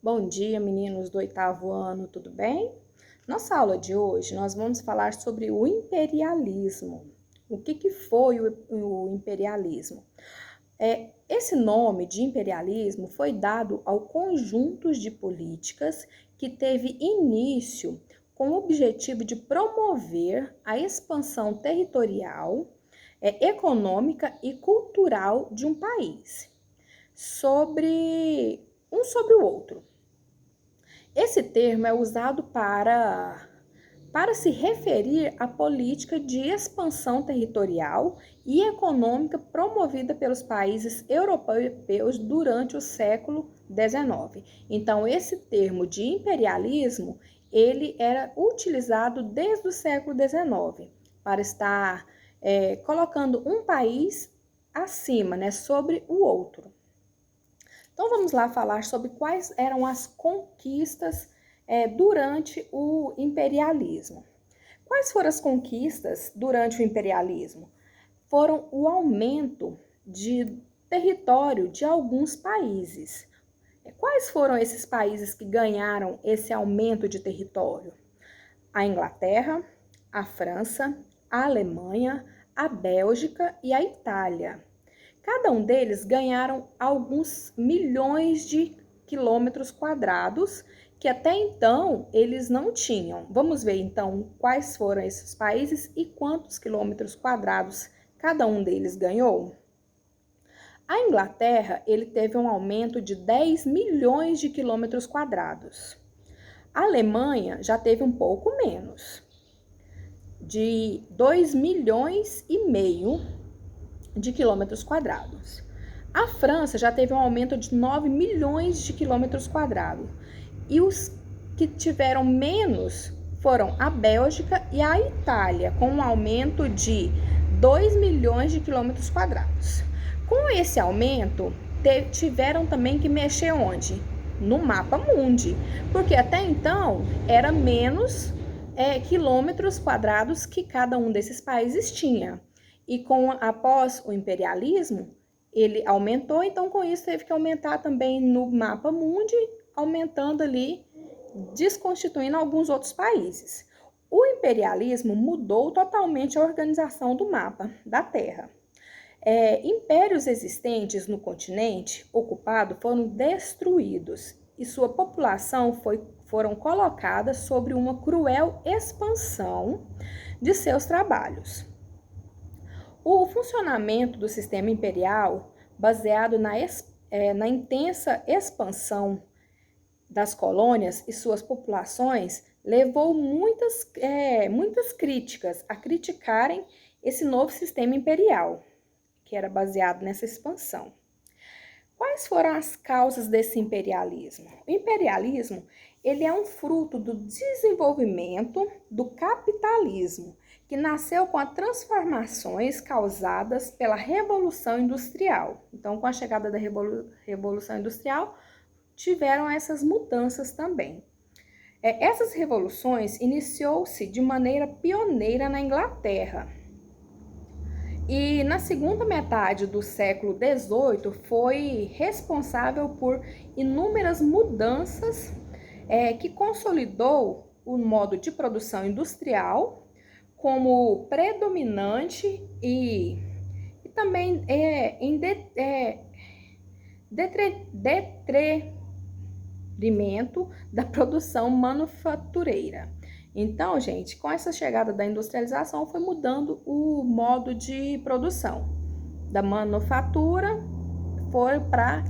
Bom dia, meninos do oitavo ano, tudo bem? Nossa aula de hoje nós vamos falar sobre o imperialismo. O que foi o imperialismo? Esse nome de imperialismo foi dado ao conjunto de políticas que teve início com o objetivo de promover a expansão territorial, econômica e cultural de um país sobre o outro. Esse termo é usado para se referir à política de expansão territorial e econômica promovida pelos países europeus durante o século XIX. Então, esse termo de imperialismo, ele era utilizado desde o século XIX para estar colocando um país acima, né, sobre o outro. Então, vamos lá falar sobre quais eram as conquistas durante o imperialismo. Quais foram as conquistas durante o imperialismo? Foram o aumento de território de alguns países. Quais foram esses países que ganharam esse aumento de território? A Inglaterra, a França, a Alemanha, a Bélgica e a Itália. Cada um deles ganharam alguns milhões de quilômetros quadrados que até então eles não tinham. Vamos ver então quais foram esses países e quantos quilômetros quadrados cada um deles ganhou. A Inglaterra, ele teve um aumento de 10 milhões de quilômetros quadrados. A Alemanha já teve um pouco menos, de 2 milhões e meio de quilômetros quadrados. A França já teve um aumento de 9 milhões de quilômetros quadrados. E os que tiveram menos foram a Bélgica e a Itália, com um aumento de 2 milhões de quilômetros quadrados. Com esse aumento, tiveram também que mexer onde? No mapa mundi, porque até então era menos quilômetros quadrados que cada um desses países tinha. E após o imperialismo, ele aumentou, então com isso teve que aumentar também no mapa mundi, aumentando ali, desconstituindo alguns outros países. O imperialismo mudou totalmente a organização do mapa da Terra. Impérios existentes no continente ocupado foram destruídos e sua população foram colocadas sobre uma cruel expansão de seus trabalhos. O funcionamento do sistema imperial, baseado na intensa expansão das colônias e suas populações, levou muitas críticas a criticarem esse novo sistema imperial, que era baseado nessa expansão. Quais foram as causas desse imperialismo? O imperialismo, ele é um fruto do desenvolvimento do capitalismo, que nasceu com as transformações causadas pela Revolução Industrial. Então, com a chegada da Revolução Industrial, tiveram essas mudanças também. Essas revoluções iniciou-se de maneira pioneira na Inglaterra. E na segunda metade do século XVIII foi responsável por inúmeras mudanças que consolidou o modo de produção industrial como predominante e também em detrimento da produção manufatureira. Então, gente, com essa chegada da industrialização foi mudando o modo de produção. Da manufatura foi para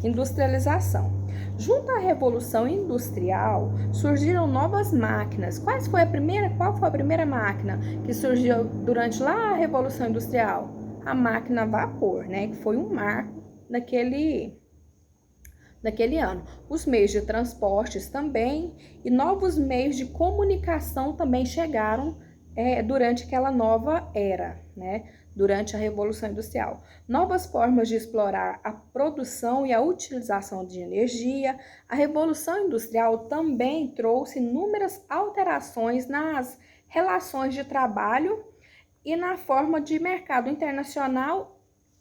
industrialização. Junto à Revolução Industrial, surgiram novas máquinas. Qual foi a primeira máquina que surgiu durante a Revolução Industrial? A máquina a vapor, né? Que foi um marco naquele ano. Os meios de transportes também e novos meios de comunicação também chegaram durante aquela nova era, né? Durante a Revolução Industrial. Novas formas de explorar a produção e a utilização de energia. A Revolução Industrial também trouxe inúmeras alterações nas relações de trabalho e na forma de mercado internacional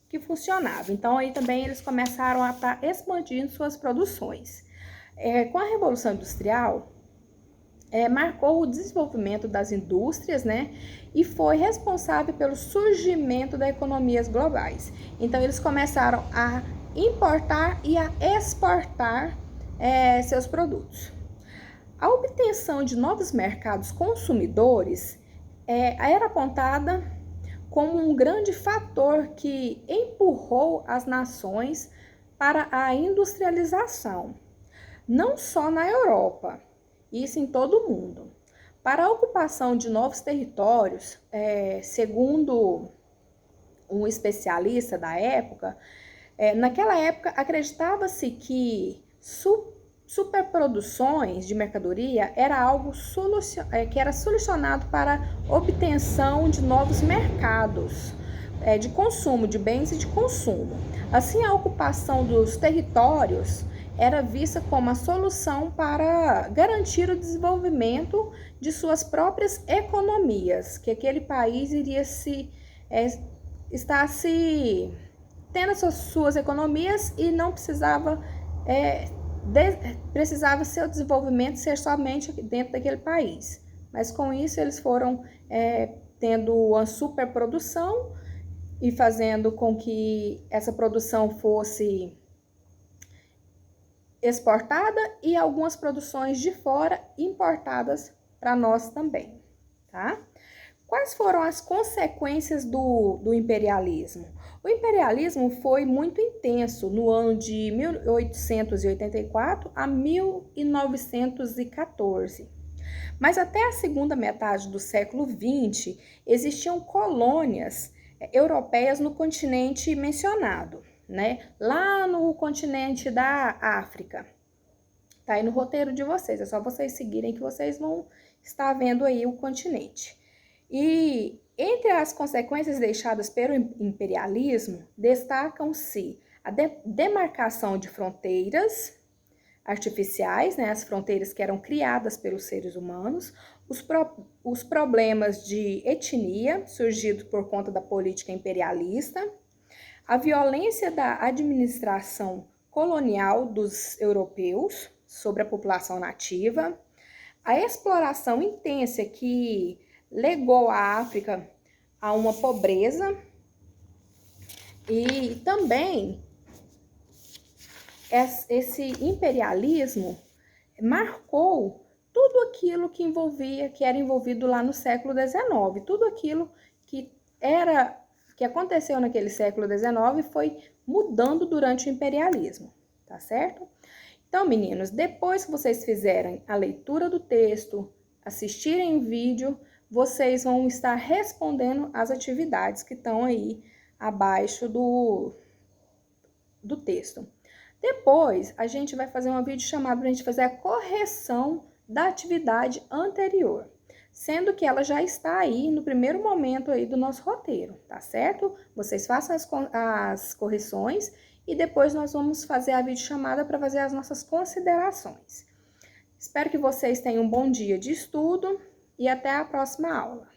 que funcionava. Então, aí também eles começaram a estar expandindo suas produções. Com a Revolução Industrial, marcou o desenvolvimento das indústrias, né? E foi responsável pelo surgimento das economias globais. Então, eles começaram a importar e a exportar seus produtos. A obtenção de novos mercados consumidores era apontada como um grande fator que empurrou as nações para a industrialização, não só na Europa, isso em todo o mundo. Para a ocupação de novos territórios, segundo um especialista da época, naquela época acreditava-se que superproduções de mercadoria era algo que era solucionado para obtenção de novos mercados de consumo, de bens e de consumo. Assim, a ocupação dos territórios era vista como a solução para garantir o desenvolvimento de suas próprias economias, que aquele país iria estar tendo as suas economias e não precisava seu desenvolvimento ser somente dentro daquele país. Mas com isso eles foram tendo uma superprodução e fazendo com que essa produção fosse exportada e algumas produções de fora importadas para nós também, tá? Quais foram as consequências do imperialismo? O imperialismo foi muito intenso no ano de 1884 a 1914. Mas até a segunda metade do século XX, existiam colônias europeias no continente mencionado, né? Lá no continente da África. Tá aí no roteiro de vocês, é só vocês seguirem que vocês vão estar vendo aí o continente. E entre as consequências deixadas pelo imperialismo, destacam-se a demarcação de fronteiras artificiais, né, as fronteiras que eram criadas pelos seres humanos, os problemas de etnia surgidos por conta da política imperialista, a violência da administração colonial dos europeus sobre a população nativa, a exploração intensa que legou a África a uma pobreza e também esse imperialismo marcou tudo aquilo que era envolvido lá no século XIX, tudo aquilo que aconteceu naquele século XIX foi mudando durante o imperialismo, tá certo? Então, meninos, depois que vocês fizerem a leitura do texto, assistirem o vídeo, vocês vão estar respondendo as atividades que estão aí abaixo do texto. Depois, a gente vai fazer uma videochamada para a gente fazer a correção da atividade anterior, sendo que ela já está aí no primeiro momento aí do nosso roteiro, tá certo? Vocês façam as correções e depois nós vamos fazer a videochamada para fazer as nossas considerações. Espero que vocês tenham um bom dia de estudo e até a próxima aula.